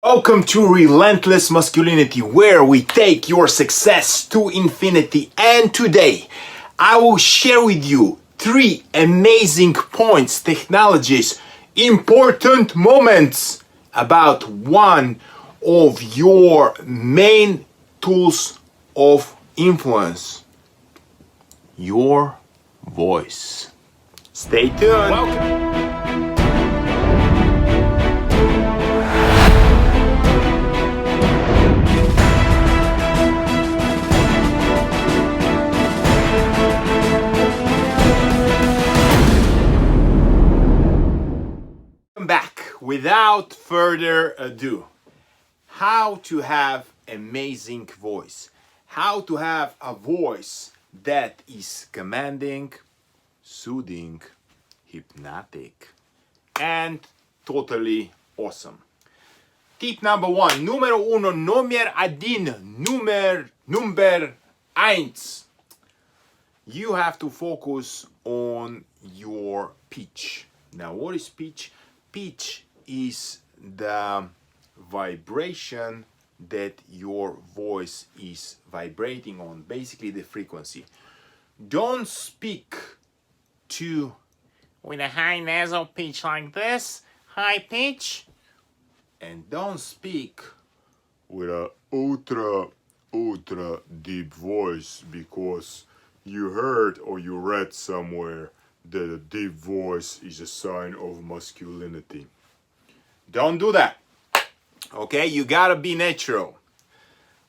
Welcome to Relentless Masculinity, where we take your success to infinity. And today, I will share with you 3 amazing points, technologies, important moments about one of your main tools of influence, your voice. Stay tuned. Welcome. Back without further ado, how to have amazing voice, how to have a voice that is commanding, soothing, hypnotic, and totally awesome. Tip number 1, numero uno, number eins. You have to focus on your pitch. Now, what is pitch? Pitch is the vibration that your voice is vibrating on, basically the frequency. Don't speak with a high nasal pitch like this, high pitch, and don't speak with a ultra deep voice, because you heard or you read somewhere that a deep voice is a sign of masculinity. Don't do that. Okay, you gotta be natural.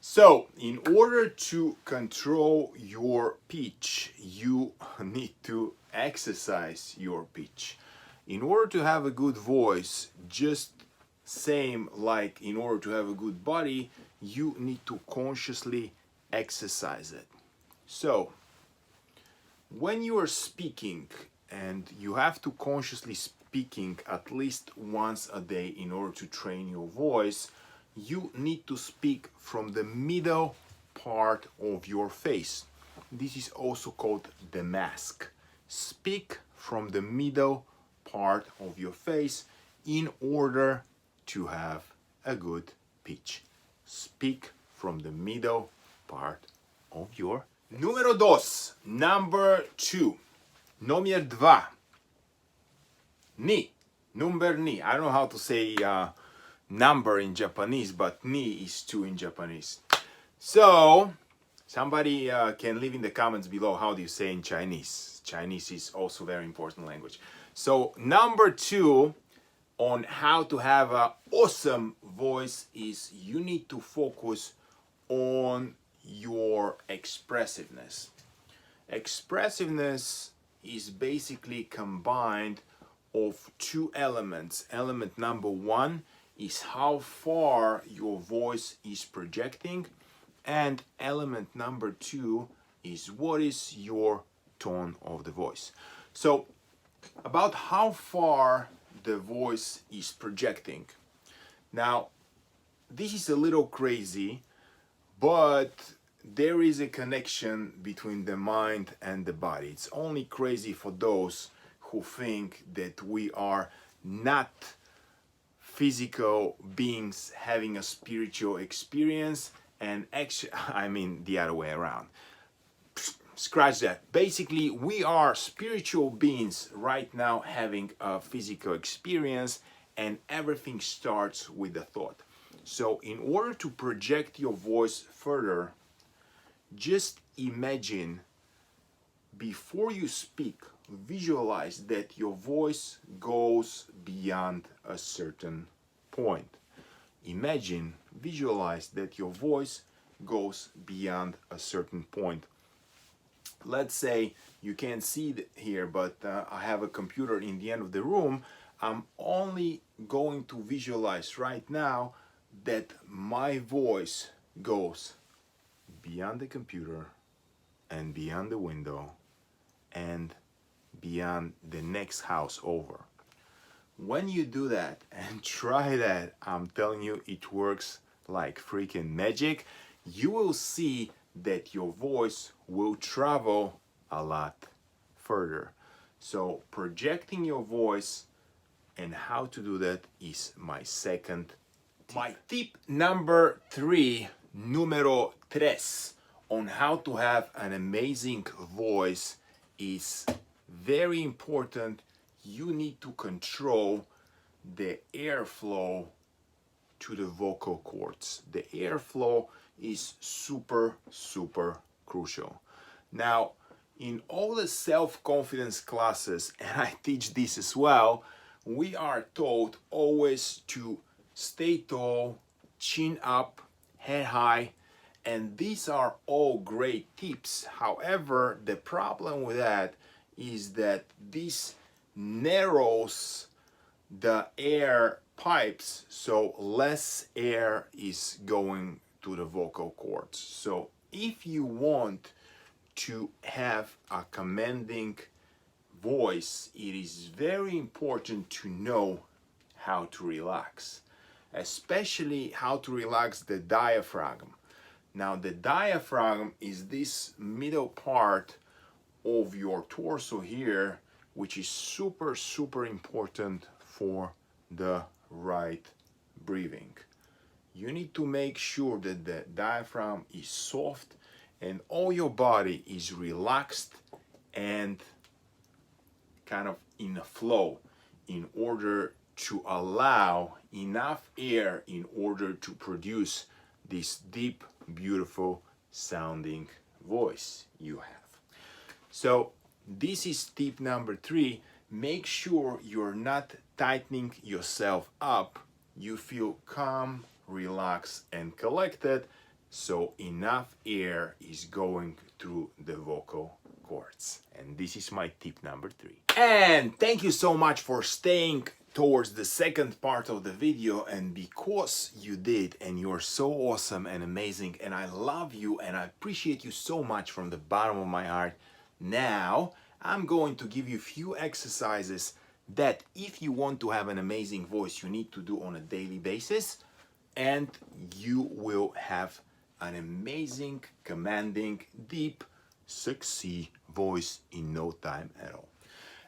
So, in order to control your pitch, you need to exercise your pitch. In order to have a good voice, just same like in order to have a good body, you need to consciously exercise it. So, when you are speaking, and you have to consciously speaking at least once a day in order to train your voice, you need to speak from the middle part of your face. This is also called the mask. Speak from the middle part of your face in order to have a good pitch. Speak from the middle part of your Numero dos, number 2. Номер 2. Ni. Number ni. I don't know how to say number in Japanese, but ni is 2 in Japanese. So, somebody can leave in the comments below how do you say in Chinese. Chinese is also very important language. So, number 2 on how to have an awesome voice is you need to focus on your expressiveness. Expressiveness is basically combined of 2 elements. Element number 1 is how far your voice is projecting, and element number 2 is what is your tone of the voice. So, about how far the voice is projecting. Now, this is a little crazy, but there is a connection between the mind and the body. It's only crazy for those who think that we are not physical beings having a spiritual experience, and actually, I mean the other way around. Scratch that. Basically, we are spiritual beings right now having a physical experience, and everything starts with the thought. So in order to project your voice further, just imagine, before you speak, visualize that your voice goes beyond a certain point. Imagine, visualize that your voice goes beyond a certain point. Let's say you can't see it here, but I have a computer in the end of the room. I'm only going to visualize right now that my voice goes beyond the computer and beyond the window and beyond the next house over. When you do that and try that, I'm telling you, it works like freaking magic. You will see that your voice will travel a lot further. So projecting your voice and how to do that is my second tip. My tip number 3, numero 3, on how to have an amazing voice is very important. You need to control the airflow to the vocal cords. The airflow is super crucial. Now, in all the self-confidence classes, and I teach this as well, we are taught always to stay tall, chin up, head high, and these are all great tips. However, the problem with that is that this narrows the air pipes, so less air is going to the vocal cords. So if you want to have a commanding voice, it is very important to know how to relax, especially how to relax the diaphragm. Now, the diaphragm is this middle part of your torso here, which is super important for the right breathing. You need to make sure that the diaphragm is soft and all your body is relaxed and kind of in a flow in order to allow enough air in order to produce this deep, beautiful sounding voice you have. So this is tip number 3. Make sure you're not tightening yourself up. You feel calm, relaxed, and collected, so enough air is going through the vocal cords. And this is my tip number 3. And thank you so much for staying towards the second part of the video, and because you did, and you're so awesome and amazing, and I love you and I appreciate you so much from the bottom of my heart. Now I'm going to give you a few exercises that if you want to have an amazing voice, you need to do on a daily basis, and you will have an amazing, commanding, deep, sexy voice in no time at all.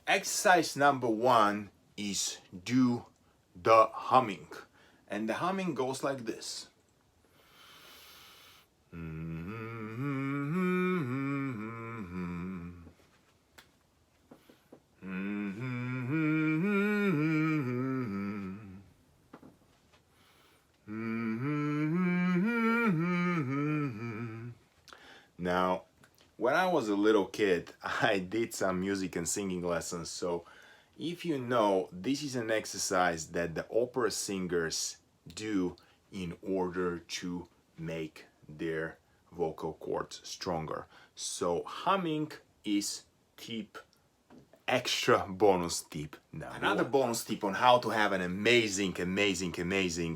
Exercise number 1 is do the humming, and the humming goes like this. Now, when I was a little kid, I did some music and singing lessons, so if you know, this is an exercise that the opera singers do in order to make their vocal cords stronger. So humming is tip, extra bonus tip now. Another bonus tip on how to have an amazing,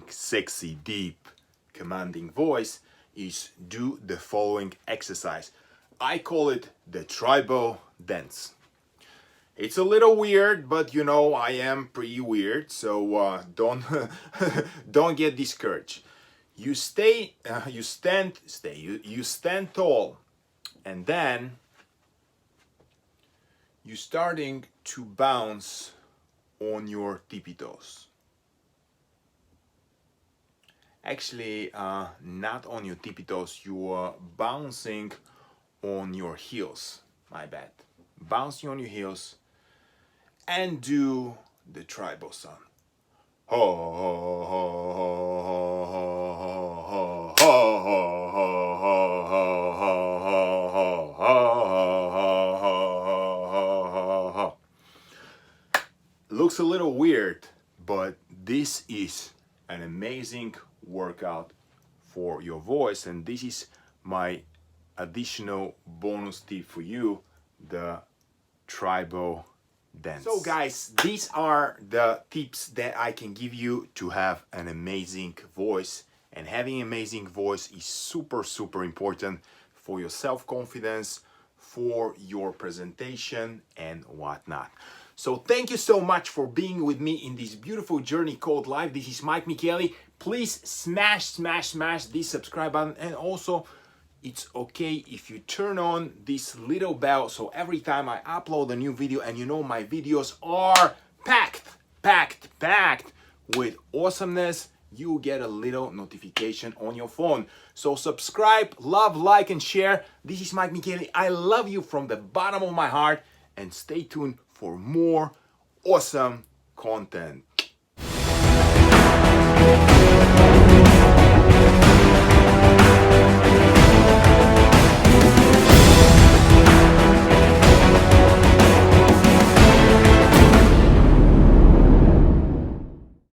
sexy, deep, commanding voice is do the following exercise. I call it the tribal dance. It's a little weird, but you know I am pretty weird, so don't don't get discouraged. You stand tall, and then you're starting to bounce on your tippy toes. Actually, not on your tippy toes. You are bouncing on your heels. My bad. Bouncing on your heels. And do the tribal sound. Looks a little weird, but this is an amazing workout for your voice, and this is my additional bonus tip for you, the tribal dance. So guys, these are the tips that I can give you to have an amazing voice, and having an amazing voice is super important for your self-confidence, for your presentation and whatnot. So thank you so much for being with me in this beautiful journey called life. This is Mike Micheli. Please smash this subscribe button, and also it's okay if you turn on this little bell, so every time I upload a new video, and you know my videos are packed with awesomeness, you get a little notification on your phone. So subscribe, love, like, and share. This is Mike Michele. I love you from the bottom of my heart, and stay tuned for more awesome content.